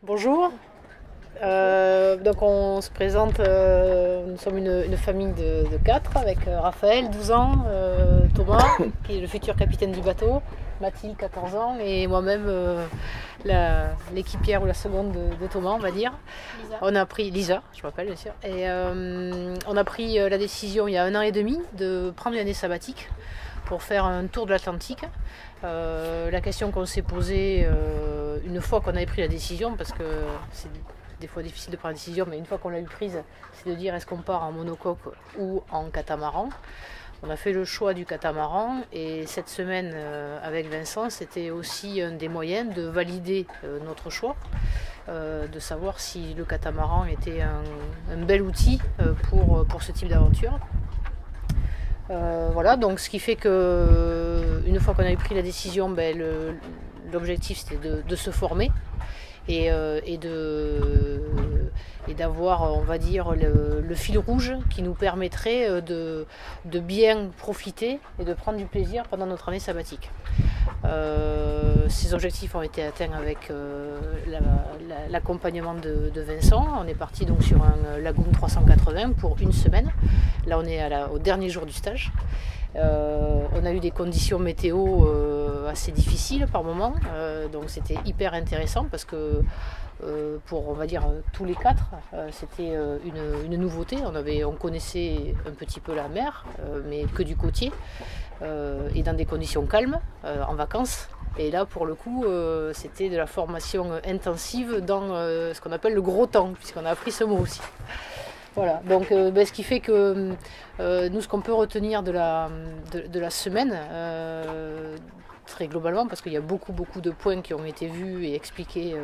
Bonjour. Donc on se présente, nous sommes une famille de quatre avec Raphaël, 12 ans, Thomas, qui est le futur capitaine du bateau, Mathilde, 14 ans, et moi-même, l'équipière ou la seconde de Thomas, on va dire. Lisa. On a pris, Lisa, je m'appelle bien sûr, et on a pris la décision il y a 1 an et demi de prendre une année sabbatique pour faire un tour de l'Atlantique. La question qu'on s'est posée une fois qu'on avait pris la décision, parce que c'est des fois difficile de prendre la décision, mais une fois qu'on l'a eu prise, c'est de dire est-ce qu'on part en monocoque ou en catamaran. On a fait le choix du catamaran et cette semaine avec Vincent, c'était aussi un des moyens de valider notre choix, de savoir si le catamaran était un bel outil pour ce type d'aventure. Voilà, donc ce qui fait que une fois qu'on avait pris la décision, l'objectif c'était de se former et d'avoir, on va dire, le fil rouge qui nous permettrait de bien profiter et de prendre du plaisir pendant notre année sabbatique. Ces objectifs ont été atteints avec l'accompagnement de Vincent. On est parti donc sur un Lagoon 380 pour une semaine. Là on est au dernier jour du stage. On a eu des conditions météo assez difficiles par moment, donc c'était hyper intéressant parce que pour, on va dire, tous les quatre, c'était une nouveauté. On connaissait un petit peu la mer, mais que du côtier, et dans des conditions calmes, en vacances. Et là, pour le coup, c'était de la formation intensive dans ce qu'on appelle le gros temps, puisqu'on a appris ce mot aussi. Voilà, donc ce qui fait que nous, ce qu'on peut retenir de la semaine, très globalement, parce qu'il y a beaucoup de points qui ont été vus et expliqués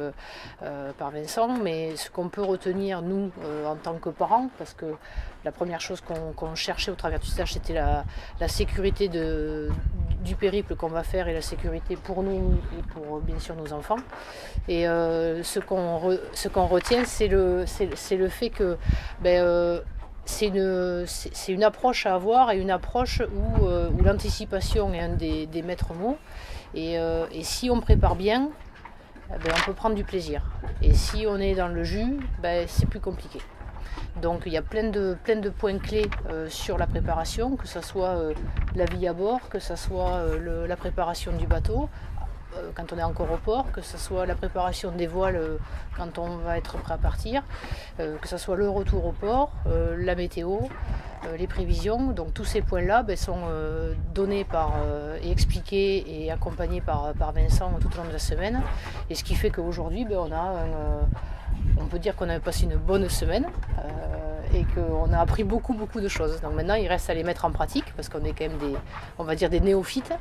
par Vincent, mais ce qu'on peut retenir, nous, en tant que parents, parce que la première chose qu'on cherchait au travers du stage, c'était la sécurité du périple qu'on va faire et la sécurité pour nous et pour bien sûr nos enfants. Et ce qu'on retient, c'est le fait que c'est une approche à avoir et une approche où l'anticipation est un des maîtres mots. Et si on prépare bien, on peut prendre du plaisir. Et si on est dans le jus, c'est plus compliqué. Donc il y a plein de points clés sur la préparation, que ce soit la vie à bord, que ce soit la préparation du bateau quand on est encore au port, que ce soit la préparation des voiles quand on va être prêt à partir, que ce soit le retour au port, la météo, les prévisions. Donc tous ces points-là sont donnés et expliqués et accompagnés par Vincent tout au long de la semaine. Et ce qui fait qu'aujourd'hui, on peut dire qu'on a passé une bonne semaine et qu'on a appris beaucoup de choses. Donc maintenant, il reste à les mettre en pratique parce qu'on est quand même des néophytes.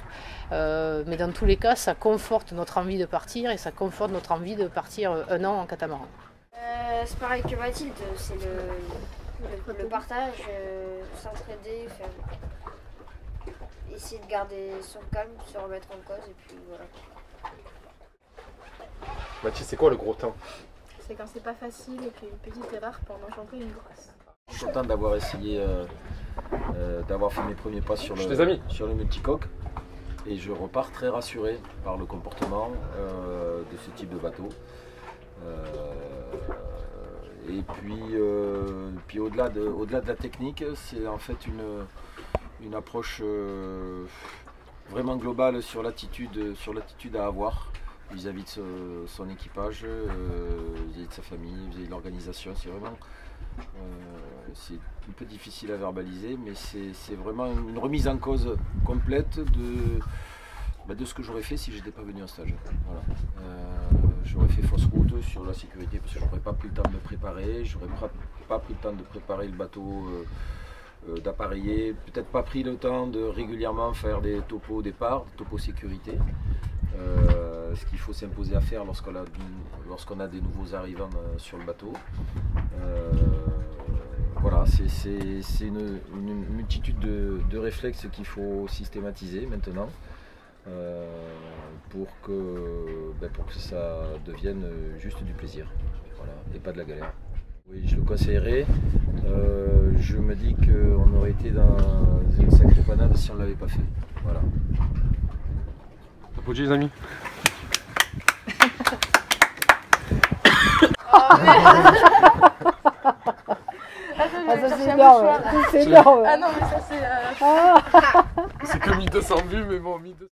Mais dans tous les cas, ça conforte notre envie de partir et ça conforte notre envie de partir 1 an en catamaran. C'est pareil que Mathilde, c'est le partage, s'entraider, essayer de garder son calme, se remettre en cause et puis voilà. Mathilde, c'est quoi le gros temps? C'est quand c'est pas facile et qu'une petite erreur peut en engendrer une grosse. Je suis content d'avoir essayé, d'avoir fait mes premiers pas sur le multicoque et je repars très rassuré par le comportement de ce type de bateau. Et puis au-delà de la technique, c'est en fait une approche vraiment globale sur l'attitude à avoir vis-à-vis de son équipage, vis-à-vis de sa famille, vis-à-vis de l'organisation. C'est vraiment c'est un peu difficile à verbaliser, mais c'est vraiment une remise en cause complète de ce que j'aurais fait si j'étais pas venu en stage. Voilà. J'aurais fait fausse route sur la sécurité parce que j'aurais pas pris le temps de me préparer, j'aurais pas pris le temps de préparer le bateau, d'appareiller, peut-être pas pris le temps de régulièrement faire des topos au départ, des topos sécurité. Ce qu'il faut s'imposer à faire lorsqu'on a des nouveaux arrivants sur le bateau. Voilà, c'est une multitude de réflexes qu'il faut systématiser maintenant pour que ça devienne juste du plaisir, voilà, et pas de la galère. Oui, je le conseillerais. Je me dis qu'on aurait été dans une sacrée panade si on ne l'avait pas fait. Voilà. Applaudis les amis. Ah, ça c'est énorme. C'est énorme. Ah non, mais ça c'est. C'est que 1200 vues, mais bon, 1200.